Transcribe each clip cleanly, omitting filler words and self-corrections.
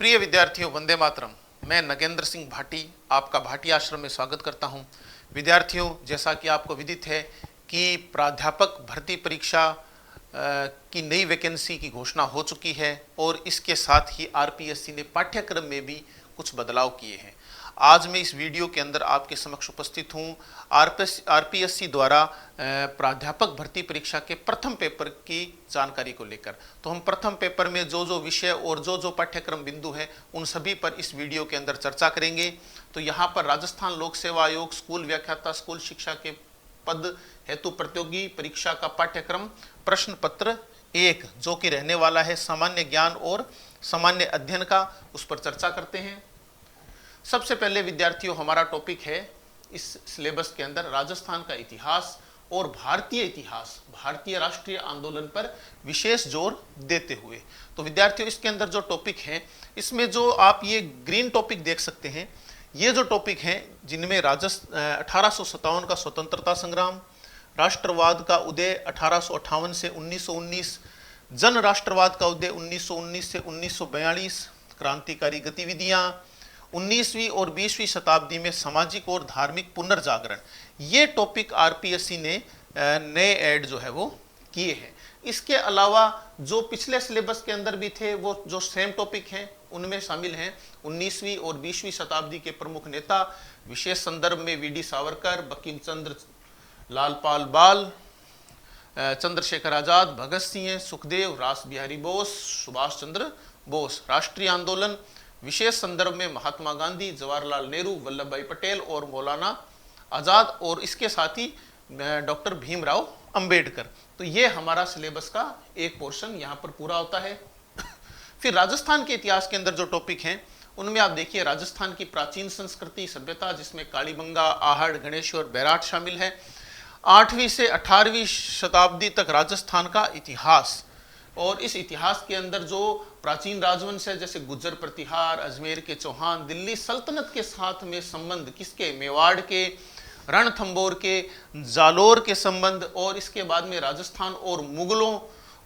प्रिय विद्यार्थियों, वंदे मातरम। मैं नगेंद्र सिंह भाटी आपका भाटी आश्रम में स्वागत करता हूं। विद्यार्थियों, जैसा कि आपको विदित है कि प्राध्यापक भर्ती परीक्षा की नई वैकेंसी की घोषणा हो चुकी है और इसके साथ ही आरपीएससी ने पाठ्यक्रम में भी कुछ बदलाव किए हैं। आज मैं इस वीडियो के अंदर आपके समक्ष उपस्थित हूं आरपीएससी द्वारा प्राध्यापक भर्ती परीक्षा के प्रथम पेपर की जानकारी को लेकर। तो हम प्रथम पेपर में जो जो विषय और जो जो पाठ्यक्रम बिंदु हैं उन सभी पर इस वीडियो के अंदर चर्चा करेंगे। तो यहाँ पर राजस्थान लोक सेवा आयोग स्कूल व्याख्याता स्कूल शिक्षा के पद हेतु प्रतियोगी परीक्षा का पाठ्यक्रम प्रश्न पत्र 1 जो कि रहने वाला है सामान्य ज्ञान और सामान्य अध्ययन का, उस पर चर्चा करते हैं। सबसे पहले विद्यार्थियों, हमारा टॉपिक है इस सिलेबस के अंदर राजस्थान का इतिहास और भारतीय इतिहास, भारतीय राष्ट्रीय आंदोलन पर विशेष जोर देते हुए। तो विद्यार्थियों, इसके अंदर जो टॉपिक है, इसमें जो आप ये ग्रीन टॉपिक देख सकते हैं, ये जो टॉपिक हैं जिनमें 1857 का स्वतंत्रता संग्राम, राष्ट्रवाद का उदय 1858 से 1919, जन राष्ट्रवाद का उदय 1919 से 1942, क्रांतिकारी गतिविधियां, 19वीं और 20वीं शताब्दी में सामाजिक और धार्मिक पुनर्जागरण, ये टॉपिक आरपीएससी ने नए ऐड जो है वो किए हैं। इसके अलावा जो पिछले सिलेबस के अंदर भी थे वो जो सेम टॉपिक हैं उनमें शामिल हैं 19वीं और 20वीं शताब्दी के प्रमुख नेता, विशेष संदर्भ में वीडी सावरकर, बंकिम चंद्र लालपाल बाल, चंद्रशेखर आजाद, भगत सिंह, सुखदेव, रास बिहारी बोस, सुभाष चंद्र बोस। राष्ट्रीय आंदोलन विशेष संदर्भ में महात्मा गांधी, जवाहरलाल नेहरू, वल्लभ भाई पटेल और मौलाना आजाद, और इसके साथ ही डॉक्टर भीमराव अंबेडकर। तो ये हमारा सिलेबस का एक पोर्शन यहाँ पर पूरा होता है। फिर राजस्थान के इतिहास के अंदर जो टॉपिक हैं उनमें आप देखिए राजस्थान की प्राचीन संस्कृति सभ्यता, जिसमें कालीबंगा, आहड़, गणेश्वर, बैराट शामिल है। 8वीं से 18वीं शताब्दी तक राजस्थान का इतिहास, और इस इतिहास के अंदर जो प्राचीन राजवंश है जैसे गुर्जर प्रतिहार, अजमेर के चौहान, दिल्ली सल्तनत के साथ में संबंध किसके, मेवाड़ के, रणथंबोर के, जालोर के संबंध, और इसके बाद में राजस्थान और मुगलों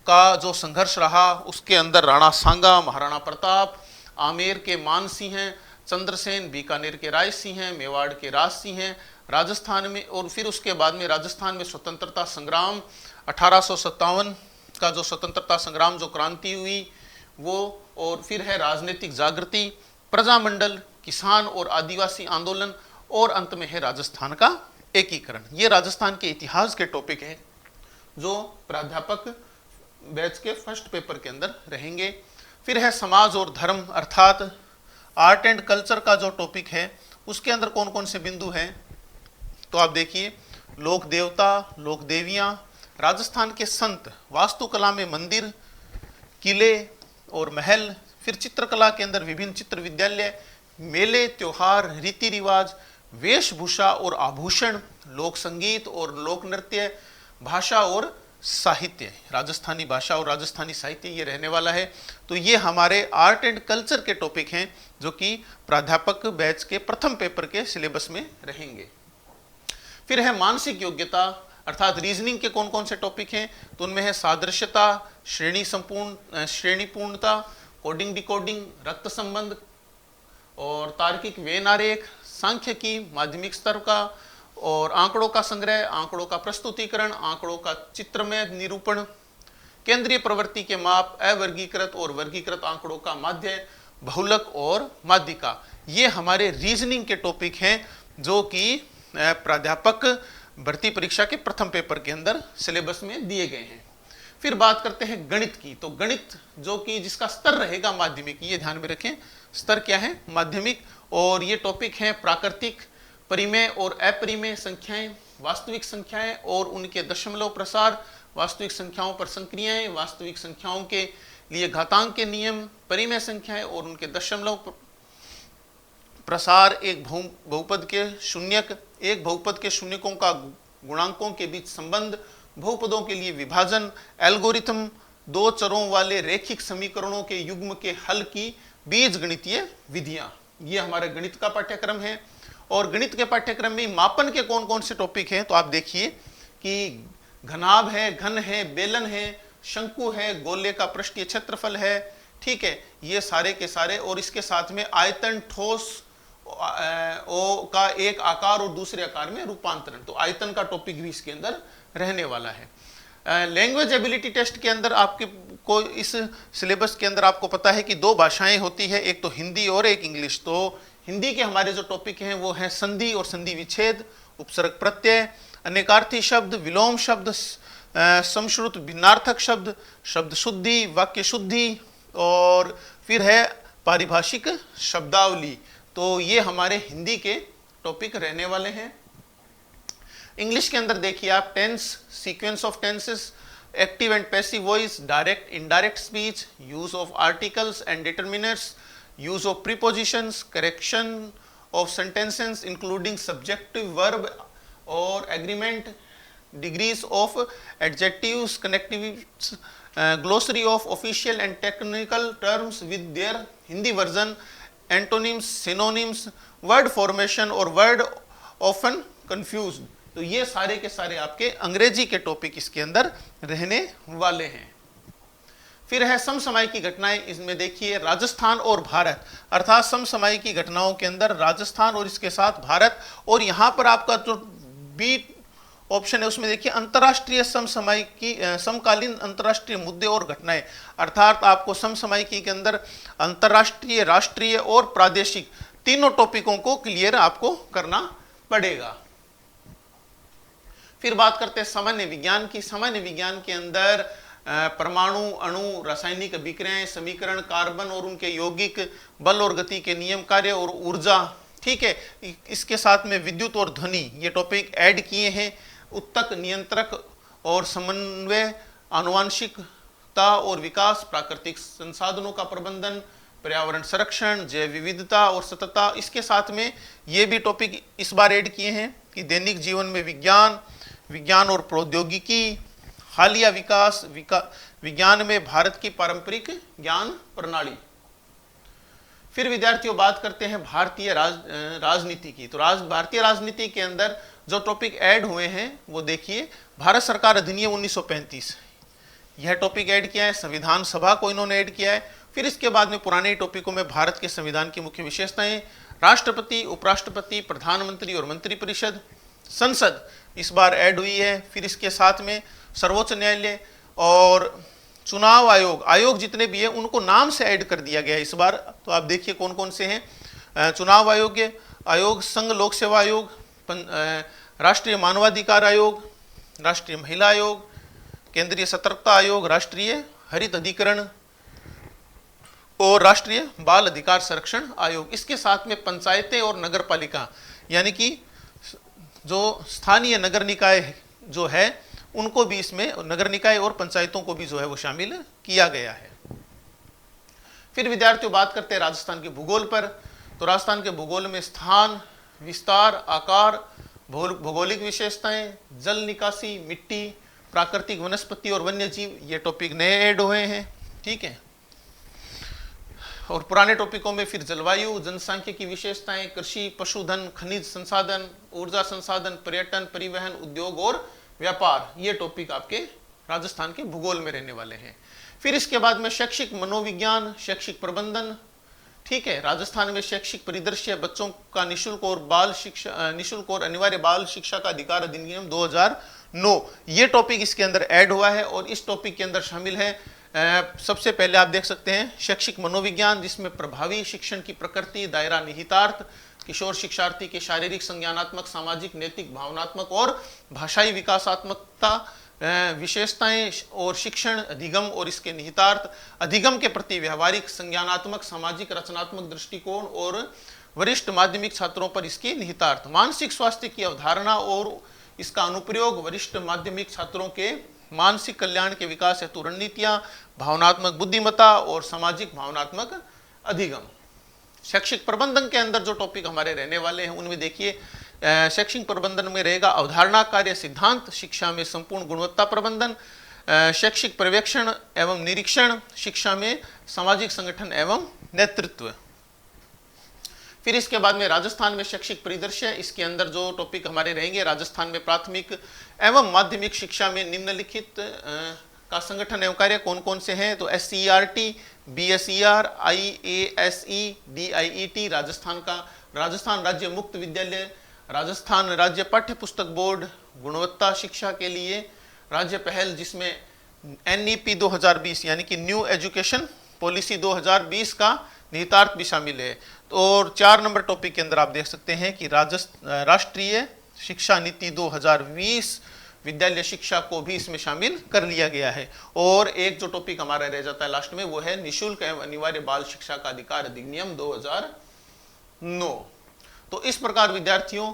का जो संघर्ष रहा उसके अंदर राणा सांगा, महाराणा प्रताप, आमेर के मान सिंह हैं, चंद्रसेन, बीकानेर के राय सिंह हैं, मेवाड़ के राज सिंह हैं राजस्थान में। और फिर उसके बाद में राजस्थान में स्वतंत्रता संग्राम 1857 का जो स्वतंत्रता संग्राम, जो क्रांति हुई वो, और फिर है राजनीतिक जागृति, प्रजामंडल, किसान और आदिवासी आंदोलन, और अंत में है राजस्थान का एकीकरण। ये राजस्थान के इतिहास के टॉपिक है जो प्राध्यापक बैच के फर्स्ट पेपर के अंदर रहेंगे। फिर है समाज और धर्म अर्थात आर्ट एंड कल्चर का जो टॉपिक है उसके अंदर कौन कौन से बिंदु हैं, तो आप देखिए लोक देवता, लोक देवियां, राजस्थान के संत, वास्तुकला में मंदिर, किले और महल, फिर चित्रकला के अंदर विभिन्न चित्र विद्यालय, मेले, त्योहार, रीति रिवाज, वेशभूषा और आभूषण, लोक संगीत और लोक नृत्य, भाषा और साहित्य, राजस्थानी भाषा और राजस्थानी साहित्य ये रहने वाला है। तो ये हमारे आर्ट एंड कल्चर के टॉपिक हैं जो कि प्राध्यापक बैच के प्रथम पेपर के सिलेबस में रहेंगे। फिर है मानसिक योग्यता अर्थात रीजनिंग के कौन कौन से टॉपिक हैं, तो उनमें है सादृश्यता, श्रेणी पूर्णता, कोडिंग डिकोडिंग, रक्त संबंध और तार्किक व्यय आरेख, सांख्यिकी, माध्यमिक स्तर का, और आंकड़ों का संग्रह, आंकड़ों का प्रस्तुतिकरण, आंकड़ों का चित्रमय निरूपण, केंद्रीय प्रवृत्ति के माप, अवर्गीकृत और वर्गीकृत आंकड़ों का माध्य, बहुलक और माध्यिका। ये हमारे रीजनिंग के टॉपिक हैं जो कि प्राध्यापक भर्ती परीक्षा के प्रथम पेपर के अंदर सिलेबस में दिए गए हैं। फिर बात करते हैं गणित की। तो गणित जो कि जिसका स्तर रहेगा माध्यमिक, ये ध्यान में रखें, स्तर क्या है, माध्यमिक, और ये टॉपिक हैं प्राकृतिक, परिमेय और अपरिमेय संख्याएं, वास्तविक संख्याएं और उनके दशमलव प्रसार, वास्तविक संख्याओं पर संक्रियाएं, वास्तविक संख्याओं के लिए घातांक के नियम, परिमेय संख्याएं और उनके दशमलव प्रसार, एक बहुपद के शून्यक, एक बहुपद के शून्यकों का गुणांकों के बीच संबंध, बहुपदों के लिए विभाजन, एल्गोरिथम, दो चरों वाले रैखिक समीकरणों के युग्म के हल की बीज गणितीय विधियां, ये हमारे गणित का पाठ्यक्रम है। और गणित के पाठ्यक्रम में मापन के कौन कौन से टॉपिक हैं, तो आप देखिए कि घनाभ है, घन है, बेलन है, शंकु है, गोले का पृष्ठीय क्षेत्रफल है, ठीक है, ये सारे के सारे, और इसके साथ में आयतन, ठोस ओ का एक आकार और दूसरे आकार में रूपांतरण, तो आयतन का टॉपिक भी इसके अंदर रहने वाला है। लैंग्वेज एबिलिटी टेस्ट के अंदर आपके को इस सिलेबस के अंदर आपको पता है कि दो भाषाएं होती है, एक तो हिंदी और एक इंग्लिश। तो हिंदी के हमारे जो टॉपिक हैं वो हैं संधि और संधि विच्छेद, उपसर्ग प्रत्यय, अनेकार्थी शब्द, विलोम शब्द, समश्रुत भिन्नार्थक शब्द, शब्द शुद्धि, वाक्य शुद्धि, और फिर है पारिभाषिक शब्दावली। तो ये हमारे हिंदी के टॉपिक रहने वाले हैं। इंग्लिश के अंदर देखिए आप tense, sequence of tenses, active and passive voice, direct indirect speech, use of articles and determiners, use of prepositions, correction of sentences including subjective verb और agreement, degrees of adjectives, connectives, glossary of official and technical terms with their Hindi version, antonyms, synonyms, word formation और word often confused. तो ये सारे के सारे आपके अंग्रेजी के टॉपिक इसके अंदर रहने वाले हैं। फिर है समसामयिक घटनाएं, इसमें देखिए राजस्थान और भारत, अर्थात समसामयिक की घटनाओं के अंदर राजस्थान और इसके साथ भारत, और यहाँ पर आपका जो बी ऑप्शन है उसमें देखिए अंतर्राष्ट्रीय समसामयिकी, समकालीन अंतर्राष्ट्रीय मुद्दे और घटनाएं, अर्थात आपको समसामयिकी के अंदर अंतर्राष्ट्रीय, राष्ट्रीय और प्रादेशिक तीनों टॉपिकों को क्लियर आपको करना पड़ेगा। फिर बात करते हैं सामान्य विज्ञान की। सामान्य विज्ञान के अंदर परमाणु, अणु, रासायनिक अभिक्रियाएं, समीकरण, कार्बन और उनके यौगिक, बल और गति के नियम, कार्य और ऊर्जा, ठीक है। इसके साथ में विद्युत और ध्वनि ये टॉपिक ऐड किए हैं। उत्तक, नियंत्रक और समन्वय, आनुवांशिकता और विकास, प्राकृतिक संसाधनों का प्रबंधन, पर्यावरण संरक्षण, जैव विविधता और सततता। इसके साथ में ये भी टॉपिक इस बार ऐड किए हैं कि दैनिक जीवन में विज्ञान, विज्ञान और प्रौद्योगिकी, हालिया विकास, विज्ञान में भारत की पारंपरिक ज्ञान प्रणाली। फिर विद्यार्थियों बात करते हैं भारतीय राजनीति की। तो भारतीय राजनीति के अंदर जो टॉपिक ऐड हुए हैं वो देखिए, भारत सरकार अधिनियम 1935, यह टॉपिक ऐड किया है। संविधान सभा को इन्होंने ऐड किया है। फिर इसके बाद में पुराने टॉपिकों में भारत के संविधान की मुख्य विशेषताएं, राष्ट्रपति, उपराष्ट्रपति, प्रधानमंत्री और मंत्रिपरिषद, संसद इस बार ऐड हुई है। फिर इसके साथ में सर्वोच्च न्यायालय और चुनाव आयोग जितने भी हैं उनको नाम से ऐड कर दिया गया है इस बार। तो आप देखिए कौन कौन से हैं। चुनाव आयोग, संघ लोक सेवा आयोग, राष्ट्रीय मानवाधिकार आयोग, राष्ट्रीय महिला आयोग, केंद्रीय सतर्कता आयोग, राष्ट्रीय हरित अधिकरण और राष्ट्रीय बाल अधिकार संरक्षण आयोग। इसके साथ में पंचायतें और नगर पालिका, यानी कि जो स्थानीय नगर निकाय जो है उनको भी इसमें, नगर निकाय और पंचायतों को भी जो है वो शामिल किया गया है। फिर विद्यार्थियों बात करते हैं राजस्थान के भूगोल पर। तो राजस्थान के भूगोल में स्थान, विस्तार, आकार, भौगोलिक विशेषताएं, जल निकासी, मिट्टी, प्राकृतिक वनस्पति और वन्य जीव ये टॉपिक नए ऐड हुए हैं, ठीक है। और पुराने टॉपिकों में फिर जलवायु, जनसांख्यिकी की विशेषताएं, कृषि, पशुधन, खनिज संसाधन, ऊर्जा संसाधन, पर्यटन, परिवहन, उद्योग और व्यापार, ये टॉपिक आपके राजस्थान के भूगोल में रहने वाले हैं। फिर इसके बाद में शैक्षिक मनोविज्ञान, शैक्षिक प्रबंधन, ठीक है। राजस्थान में शैक्षिक परिदृश्य, बच्चों का निःशुल्क और अनिवार्य बाल शिक्षा का अधिकार अधिनियम 2009, ये टॉपिक इसके अंदर ऐड हुआ है। और इस टॉपिक के अंदर शामिल है सबसे पहले आप देख सकते हैं शैक्षिक मनोविज्ञान, जिसमें प्रभावी शिक्षण की प्रकृति, दायरा, निहितार्थ, किशोर शिक्षार्थी के शारीरिक, संज्ञानात्मक, सामाजिक, नैतिक, भावनात्मक और भाषाई विकासात्मकता, विशेषताएं और शिक्षण, अधिगम और इसके निहितार्थ, अधिगम के प्रति व्यवहारिक, संज्ञानात्मक, सामाजिक, रचनात्मक दृष्टिकोण और वरिष्ठ माध्यमिक छात्रों पर इसके निहितार्थ, मानसिक स्वास्थ्य की अवधारणा और इसका अनुप्रयोग, वरिष्ठ माध्यमिक छात्रों के मानसिक कल्याण के विकास हेतु रणनीतियां, भावनात्मक बुद्धिमत्ता और सामाजिक भावनात्मक अधिगम। शैक्षिक प्रबंधन के अंदर जो टॉपिक हमारे रहने वाले हैं उनमें देखिए, शैक्षिक प्रबंधन में रहेगा अवधारणा, कार्य, सिद्धांत, शिक्षा में संपूर्ण गुणवत्ता प्रबंधन, शैक्षिक पर्यवेक्षण एवं निरीक्षण, शिक्षा में सामाजिक संगठन एवं नेतृत्व। फिर इसके बाद में राजस्थान में शैक्षिक परिदृश्य, इसके अंदर जो टॉपिक हमारे रहेंगे, राजस्थान में प्राथमिक एवं माध्यमिक शिक्षा में निम्नलिखित का संगठन एवं कार्य कौन कौन से हैं? तो SCERT, BSER, IASE, DIET Rajasthan का, राजस्थान राज्य मुक्त विद्यालय, राजस्थान राज्य पाठ्य पुस्तक बोर्ड गुणवत्ता शिक्षा के लिए राज्य पहल, जिसमें NEP 2020 यानी कि न्यू एजुकेशन पॉलिसी 2020 का निहितार्थ भी शामिल है। तो और 4 नंबर टॉपिक के अंदर आप देख सकते हैं कि राष्ट्रीय शिक्षा नीति 2020 विद्यालय शिक्षा को भी इसमें शामिल कर लिया गया है। और एक जो टॉपिक हमारा रह जाता है लास्ट में, वो है निःशुल्क एवं अनिवार्य बाल शिक्षा का अधिकार अधिनियम 2009। तो इस प्रकार विद्यार्थियों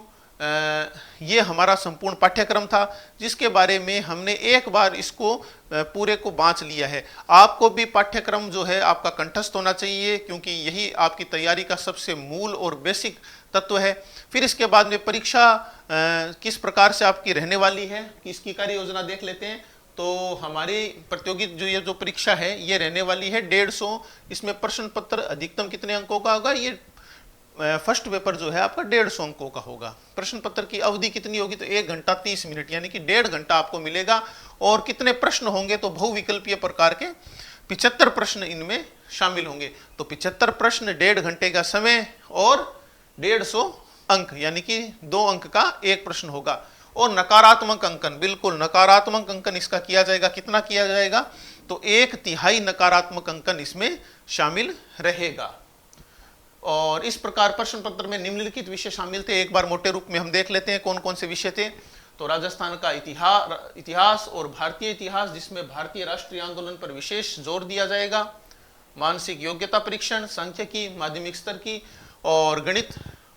ये हमारा संपूर्ण पाठ्यक्रम था, जिसके बारे में हमने एक बार इसको पूरे को बांच लिया है। आपको भी पाठ्यक्रम जो है आपका कंठस्थ होना चाहिए, क्योंकि यही आपकी तैयारी का सबसे मूल और बेसिक तत्व है। फिर इसके बाद में परीक्षा किस प्रकार से आपकी रहने वाली है, इसकी कार्य योजना देख लेते हैं। तो हमारी प्रतियोगी जो परीक्षा है ये रहने वाली है 150। इसमें प्रश्न पत्र अधिकतम कितने अंकों का होगा? ये फर्स्ट पेपर जो है आपका 150 अंकों का होगा। प्रश्न पत्र की अवधि कितनी होगी? तो 1 घंटा 30 मिनट, यानी कि 1.5 घंटा आपको मिलेगा। और कितने प्रश्न होंगे? तो बहुविकल्पीय प्रकार के 75 प्रश्न इनमें शामिल होंगे। तो 75 प्रश्न, 1.5 घंटे का समय और 150 अंक, यानी कि 2 अंक का एक प्रश्न होगा। और नकारात्मक अंकन, बिल्कुल नकारात्मक अंकन इसका किया जाएगा। कितना किया जाएगा? तो 1/3 नकारात्मक अंकन इसमें शामिल रहेगा। और इस प्रकार प्रश्न पत्र में निम्नलिखित विषय शामिल थे। एक बार मोटे रूप में हम देख लेते हैं कौन कौन से विषय थे। तो राजस्थान का इतिहास और भारतीय इतिहास, जिसमें भारतीय राष्ट्रीय आंदोलन पर विशेष जोर दिया जाएगा। मानसिक योग्यता परीक्षण, सांख्यिकी माध्यमिक स्तर की, और गणित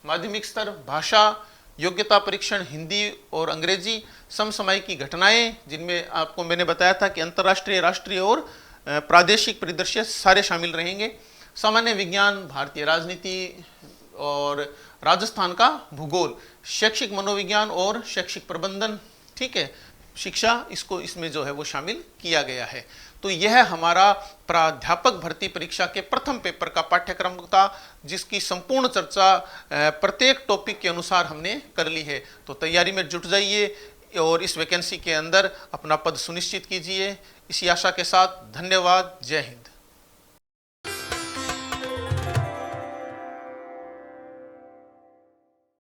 माध्यमिक स्तर, भाषा योग्यता परीक्षण हिंदी और अंग्रेजी, समसामयिक घटनाएं, जिनमें आपको मैंने बताया था कि अंतर्राष्ट्रीय, राष्ट्रीय और प्रादेशिक परिदृश्य सारे शामिल रहेंगे। सामान्य विज्ञान, भारतीय राजनीति और राजस्थान का भूगोल, शैक्षिक मनोविज्ञान और शैक्षिक प्रबंधन, ठीक है, शिक्षा, इसको इसमें जो है वो शामिल किया गया है। तो यह हमारा प्राध्यापक भर्ती परीक्षा के प्रथम पेपर का पाठ्यक्रम था, जिसकी संपूर्ण चर्चा प्रत्येक टॉपिक के अनुसार हमने कर ली है। तो तैयारी में जुट जाइए और इस वैकेंसी के अंदर अपना पद सुनिश्चित कीजिए। इसी आशा के साथ धन्यवाद। जय हिंद।